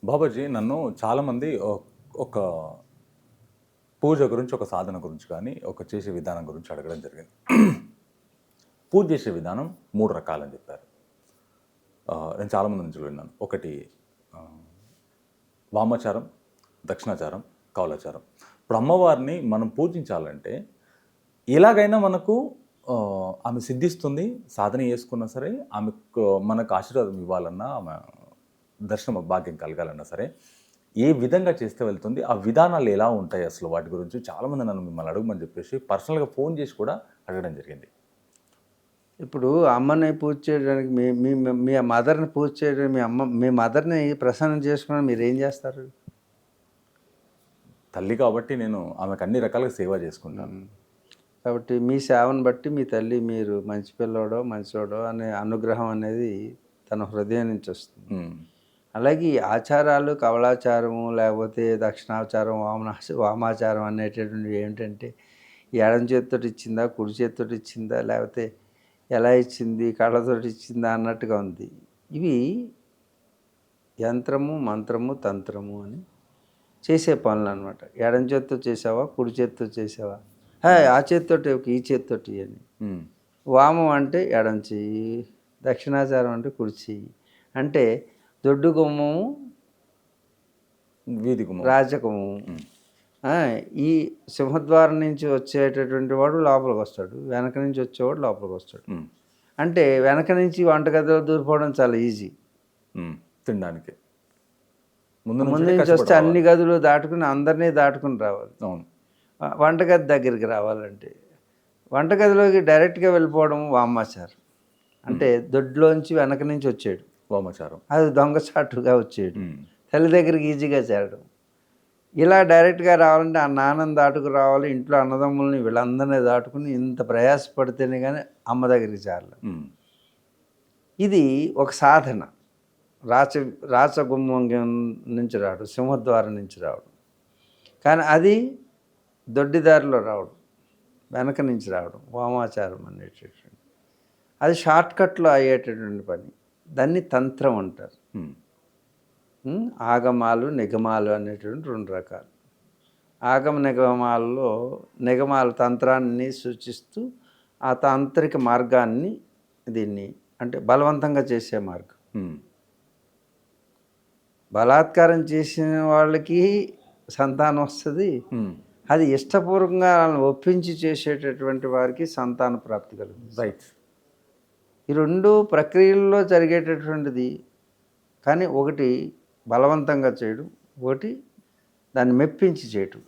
బాబాజీ నన్ను చాలామంది ఒక పూజ గురించి, ఒక సాధన గురించి కానీ, ఒక చేసే విధానం గురించి అడగడం జరిగింది. పూజ చేసే విధానం 3 రకాలని చెప్పారు. నేను చాలామంది నుంచి విన్నాను. ఒకటి వామాచారం, దక్షిణాచారం, కౌలాచారం. ఇప్పుడు అమ్మవారిని మనం పూజించాలంటే ఎలాగైనా మనకు ఆమె సిద్ధిస్తుంది. సాధన చేసుకున్నా సరే, ఆమెకు మనకు ఆశీర్వాదం ఇవ్వాలన్నా, ఆమె దర్శనం భాగ్యం కలగాలన్నా సరే, ఏ విధంగా చేస్తే వెళ్తుంది, ఆ విధానాలు ఎలా ఉంటాయి అసలు, వాటి గురించి చాలామంది నన్ను మిమ్మల్ని అడగమని చెప్పేసి పర్సనల్గా ఫోన్ చేసి కూడా అడగడం జరిగింది. ఇప్పుడు అమ్మని పూజ చేయడానికి మీ మీ మీ మదర్ని పూజ చేయడానికి మీ మదర్ని ప్రసన్నం చేసుకుని మీరు ఏం చేస్తారు? తల్లి కాబట్టి నేను ఆమెకు అన్ని రకాలుగా సేవ చేసుకుంటాను. కాబట్టి మీ సేవను బట్టి మీ తల్లి మీరు మంచి పిల్లోడో మంచోడో అనే అనుగ్రహం అనేది తన హృదయం నుంచి వస్తుంది. అలాగే ఈ ఆచారాలు, కవళాచారము, లేకపోతే దక్షిణాచారం, వామాచారం అనేటటువంటివి ఏమిటంటే ఎడమ చేతితోటి ఇచ్చిందా, కుడి చేతితోటి ఇచ్చిందా, లేకపోతే ఎలా ఇచ్చింది, కళ్ళతోటి ఇచ్చిందా అన్నట్టుగా ఉంది. ఇవి యంత్రము, మంత్రము, తంత్రము అని చేసే పనులు అనమాట. ఎడమ చేతితో చేసావా, కుడి చేతితో చేసావా, ఆ చేతితోటి ఈ చేతితోటి అని. వామం అంటే ఎడం చెయ్యి, దక్షిణాచారం అంటే కుడి చెయ్యి. అంటే దొడ్డు గుమ్మము, వీధి గుమ్మం, రాజగుమ్మము. ఈ సింహద్వారం నుంచి వచ్చేటటువంటి వాడు లోపలికి వస్తాడు, వెనక నుంచి వచ్చేవాడు లోపలికి వస్తాడు. అంటే వెనక నుంచి వంటగదిలో దూరిపోవడం చాలా ఈజీ. తినడానికి ముందు నుంచి వస్తే అన్ని గదులు దాటుకుని అందరినీ దాటుకుని రావాలి. అవును. వంటగది దగ్గరికి రావాలంటే వంటగదిలోకి డైరెక్ట్గా వెళ్ళిపోవడం వామాచారం. అంటే దొడ్లోంచి వెనక నుంచి వచ్చాడు వామాచారం, అది దొంగచాటుగా వచ్చాడు, తల్లి దగ్గరికి ఈజీగా చేరడం. ఇలా డైరెక్ట్గా రావాలంటే ఆ నాన్నని దాటుకు రావాలి, ఇంట్లో అన్నదమ్ముల్ని వీళ్ళందరినీ దాటుకుని ఇంత ప్రయాసపడితేనే కానీ అమ్మ దగ్గరికి చేరలేదు. ఇది ఒక సాధన. రాచగుమ్మం నుంచి రావడం, సింహద్వారం నుంచి రావడం. కానీ అది దొడ్డిదారిలో రావడం, వెనక నుంచి రావడం వామాచారం అనేటటువంటి అది షార్ట్కట్లో అయ్యేటటువంటి పని. దాన్ని తంత్రం అంటారు. ఆగమాలు, నిగమాలు అనేటువంటి 2 రకాలు. ఆగమ నిగమాలలో నిగమాలు తంత్రాన్ని సూచిస్తూ ఆ తాంత్రిక మార్గాన్ని దీన్ని అంటే బలవంతంగా చేసే మార్గం. బలాత్కారం చేసిన వాళ్ళకి సంతానం వస్తుంది. అది ఇష్టపూర్వకంగా వాళ్ళని ఒప్పించి చేసేటటువంటి వారికి సంతాన ప్రాప్తి కలుగుతుంది. రైట్. ఈ 2 ప్రక్రియల్లో జరిగేటటువంటిది. కానీ ఒకటి బలవంతంగా చేయడం, ఒకటి దాన్ని మెప్పించి చేయటం.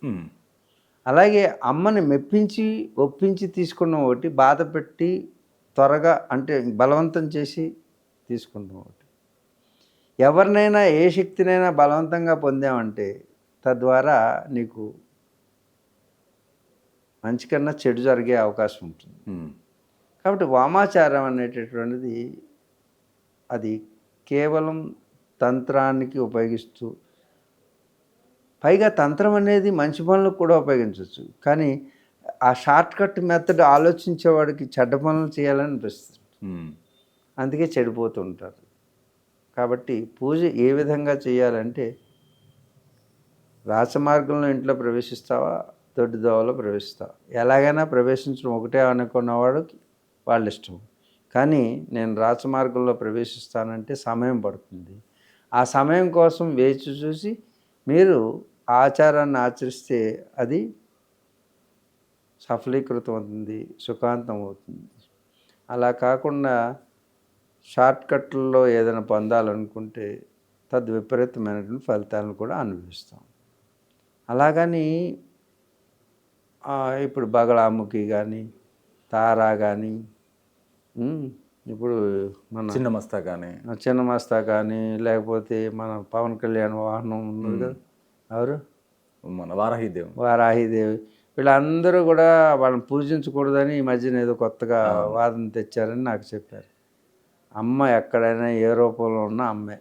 అలాగే అమ్మని మెప్పించి ఒప్పించి తీసుకున్న ఒకటి, బాధ పెట్టి త్వరగా అంటే బలవంతం చేసి తీసుకున్న ఒకటి. ఎవరినైనా ఏ శక్తినైనా బలవంతంగా పొందామంటే తద్వారా నీకు మంచి కన్నా చెడు జరిగే అవకాశం ఉంటుంది. కాబట్టి వామాచారం అనేటటువంటిది అది కేవలం తంత్రానికి ఉపయోగిస్తూ, పైగా తంత్రం అనేది మంచి పనులకు కూడా ఉపయోగించవచ్చు. కానీ ఆ షార్ట్కట్ మెథడ్ ఆలోచించేవాడికి చెడ్డ పనులు చేయాలని అనిపిస్తుంది. అందుకే చెడిపోతుంటారు. కాబట్టి పూజ ఏ విధంగా చేయాలంటే రాచమార్గంలో ఇంట్లో ప్రవేశిస్తావా, దొడ్డి దోవలో ప్రవేశిస్తావా, ఎలాగైనా ప్రవేశించడం ఒకటే అనుకున్నవాడు వాళ్ళ ఇష్టం. కానీ నేను రాచమార్గంలో ప్రవేశిస్తానంటే సమయం పడుతుంది. ఆ సమయం కోసం వేచి చూసి మీరు ఆచారాన్ని ఆచరిస్తే అది సఫలీకృతం అవుతుంది, సుఖాంతం అవుతుంది. అలా కాకుండా షార్ట్కట్లలో ఏదైనా పొందాలనుకుంటే తద్విపరీతమైనటువంటి ఫలితాలను కూడా అనుభవిస్తాం. అలాగని ఇప్పుడు బగళాముఖి కానీ, తారా కానీ, ఇప్పుడు మన చిన్నమస్తా కానీ, లేకపోతే మన పవన్ కళ్యాణ్ వాహనం ఉన్నది కదా, ఎవరు మన వారాహిదేవి వీళ్ళందరూ కూడా వాళ్ళని పూజించకూడదని ఈ మధ్యన ఏదో కొత్తగా వాదన తెచ్చారని నాకు చెప్పారు. అమ్మ ఎక్కడైనా ఏ రూపంలో ఉన్నా అమ్మే.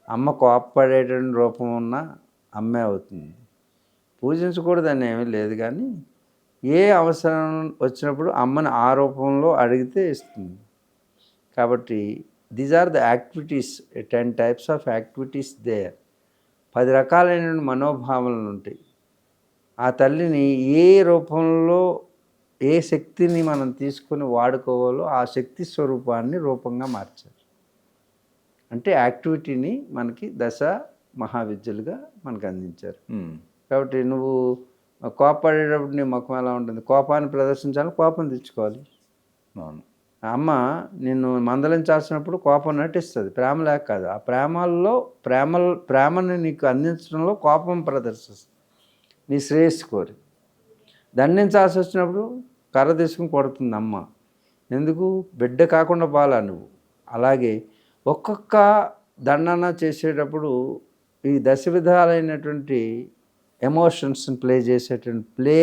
అమ్మ కోప్పడేటువంటి రూపం ఉన్నా అమ్మే అవుతుంది. పూజించకూడదని ఏమీ లేదు, కానీ ఏ అవసరం వచ్చినప్పుడు అమ్మని ఆ రూపంలో అడిగితే ఇస్తుంది. కాబట్టి these are the activities, 10 types of activities there. 10 రకాలైన మనోభావాలు ఉంటాయి. ఆ తల్లిని ఏ రూపంలో ఏ శక్తిని మనం తీసుకొని వాడుకోవాలో ఆ శక్తి స్వరూపాన్ని రూపంగా మార్చారు. అంటే యాక్టివిటీని మనకి దశ మహావిద్యలుగా మనకు అందించారు. కాబట్టి నువ్వు కోపపడేటప్పుడు నీ ముఖం ఎలా ఉంటుంది? కోపాన్ని ప్రదర్శించాలి, కోపం తెచ్చుకోవాలి. అవును. అమ్మ నిన్ను మందలించాల్సినప్పుడు కోపం నటిస్తుంది, ప్రేమ లేక కాదు. ఆ ప్రేమని నీకు అందించడంలో కోపం ప్రదర్శిస్తుంది, నీ శ్రేయస్సు కోరి. దండించాల్సి వచ్చినప్పుడు కర్ర తీసుకుని కొడుతుంది అమ్మ. ఎందుకు? బిడ్డ కాకుండా బాలా నువ్వు. అలాగే ఒక్కొక్క దండన చేసేటప్పుడు ఈ దశ విధాలైనటువంటి ఎమోషన్స్ని ప్లే చేసేటువంటి ప్లే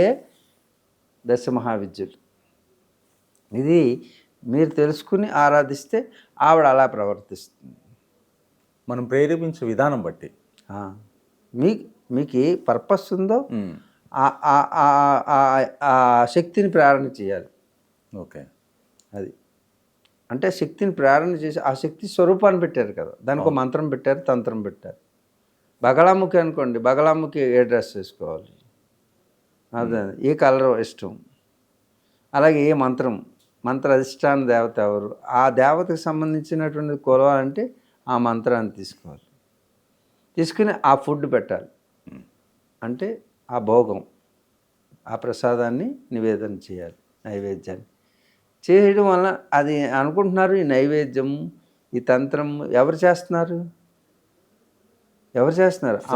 దశ మహావిద్యలు. ఇది మీరు తెలుసుకుని ఆరాధిస్తే ఆవిడ అలా ప్రవర్తిస్తుంది. మనం ప్రేరేపించే విధానం బట్టి మీకు ఏ పర్పస్ ఉందో ఆ శక్తిని ప్రేరణ చేయాలి. ఓకే. అది అంటే శక్తిని ప్రేరణ చేసి ఆ శక్తి స్వరూపాన్ని పెట్టారు కదా, దానికి ఒక మంత్రం పెట్టారు, తంత్రం పెట్టారు. బగలాముఖి అనుకోండి, బగలాముఖి ఏ డ్రెస్ వేసుకోవాలి, అదే ఏ కలర్ ఇష్టం, అలాగే ఏ మంత్ర అధిష్టాన దేవత ఎవరు, ఆ దేవతకు సంబంధించినటువంటి కొలవాలంటే ఆ మంత్రాన్ని తీసుకోవాలి. తీసుకుని ఆ ఫుడ్ పెట్టాలి. అంటే ఆ భోగం, ఆ ప్రసాదాన్ని నివేదన చేయాలి, నైవేద్యాన్ని చేయడం వల్ల అది అనుకుంటున్నారు. ఈ నైవేద్యం, ఈ తంత్రం ఎవరు చేస్తున్నారు?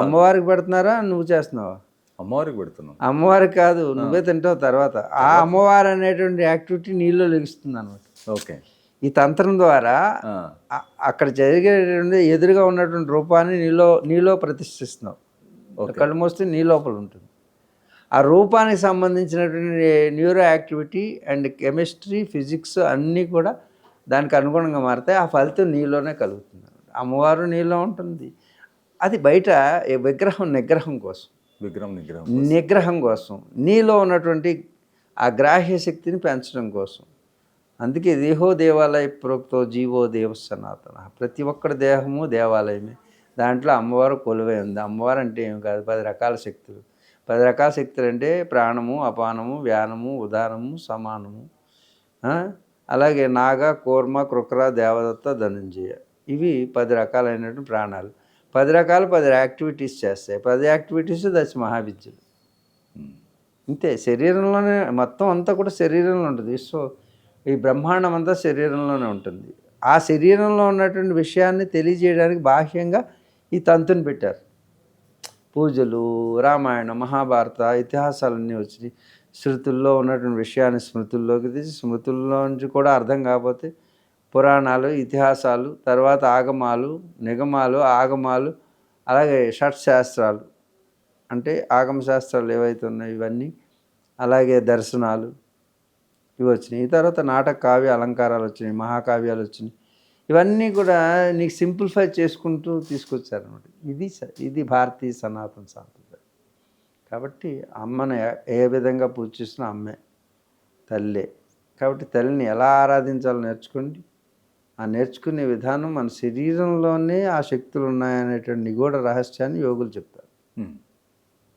అమ్మవారికి పెడుతున్నారా, నువ్వు చేస్తున్నావా? అమ్మవారికి పెడుతున్నావు. అమ్మవారికి కాదు, నువ్వే తింటావు తర్వాత. ఆ అమ్మవారు అనేటువంటి యాక్టివిటీ నీలో లెగుస్తుంది అనమాట. ఓకే. ఈ తంత్రం ద్వారా అక్కడ జరిగేటువంటి ఎదురుగా ఉన్నటువంటి రూపాన్ని నీలో ప్రతిష్ఠిస్తున్నావు. కళ్ళు మూస్తే నీ లోపల ఉంటుంది. ఆ రూపానికి సంబంధించినటువంటి neuro activity and chemistry, physics అన్నీ కూడా దానికి అనుగుణంగా మారితే ఆ ఫలితం నీలోనే కలుగుతుంది. అమ్మవారు నీలో ఉంటుంది. అది బయట నిగ్రహం కోసం నీలో ఉన్నటువంటి ఆ గ్రాహ్య శక్తిని పెంచడం కోసం. అందుకే దేహో దేవాలయ ప్రోక్తో జీవో దేవ సనాతన. ప్రతి ఒక్కరి దేహము దేవాలయమే. దాంట్లో అమ్మవారు కొలువై ఉంది. అమ్మవారు అంటే ఏమి కాదు, 10 రకాల శక్తులు. 10 రకాల శక్తులు అంటే ప్రాణము, అపానము, వ్యానము, ఉదానము, సమానము, అలాగే నాగ, కూర్మ, కృక్ర, దేవదత్త, ధనుంజయ. ఇవి 10 రకాలైనటువంటి ప్రాణాలు. 10 రకాలు 10 యాక్టివిటీస్ చేస్తాయి. 10 యాక్టివిటీస్ దశ మహావిద్యలు. అంతే. శరీరంలోనే మొత్తం అంతా కూడా శరీరంలో ఉంటుంది. సో ఈ బ్రహ్మాండం అంతా శరీరంలోనే ఉంటుంది. ఆ శరీరంలో ఉన్నటువంటి విషయాన్ని తెలియజేయడానికి బాహ్యంగా ఈ తంతుని పెట్టారు. పూజలు, రామాయణం, మహాభారత ఇతిహాసాలన్నీ వచ్చినాయి. శృతుల్లో ఉన్నటువంటి విషయాన్ని స్మృతుల్లోకి తీసి, స్మృతుల్లో నుంచి కూడా అర్థం కాకపోతే పురాణాలు, ఇతిహాసాలు, తర్వాత ఆగమాలు, నిగమాలు, ఆగమాలు, అలాగే షట్శాస్త్రాలు అంటే ఆగమ శాస్త్రాలు ఏవైతే ఉన్నాయో ఇవన్నీ, అలాగే దర్శనాలు ఇవి వచ్చినాయి. ఈ తర్వాత నాటక, కావ్య, అలంకారాలు వచ్చినాయి, మహాకావ్యాలు వచ్చినాయి. ఇవన్నీ కూడా నీకు సింప్లిఫై చేసుకుంటూ తీసుకొచ్చారనమాట. ఇది భారతీయ సనాతన సాంప్రదాయం. కాబట్టి అమ్మను ఏ విధంగా పూజిస్తున్నా అమ్మే, తల్లే. కాబట్టి తల్లిని ఎలా ఆరాధించాలో నేర్చుకోండి. ఆ నేర్చుకునే విధానం మన శరీరంలోనే ఆ శక్తులు ఉన్నాయనేటువంటి నిగూఢ రహస్యాన్ని యోగులు చెప్తారు.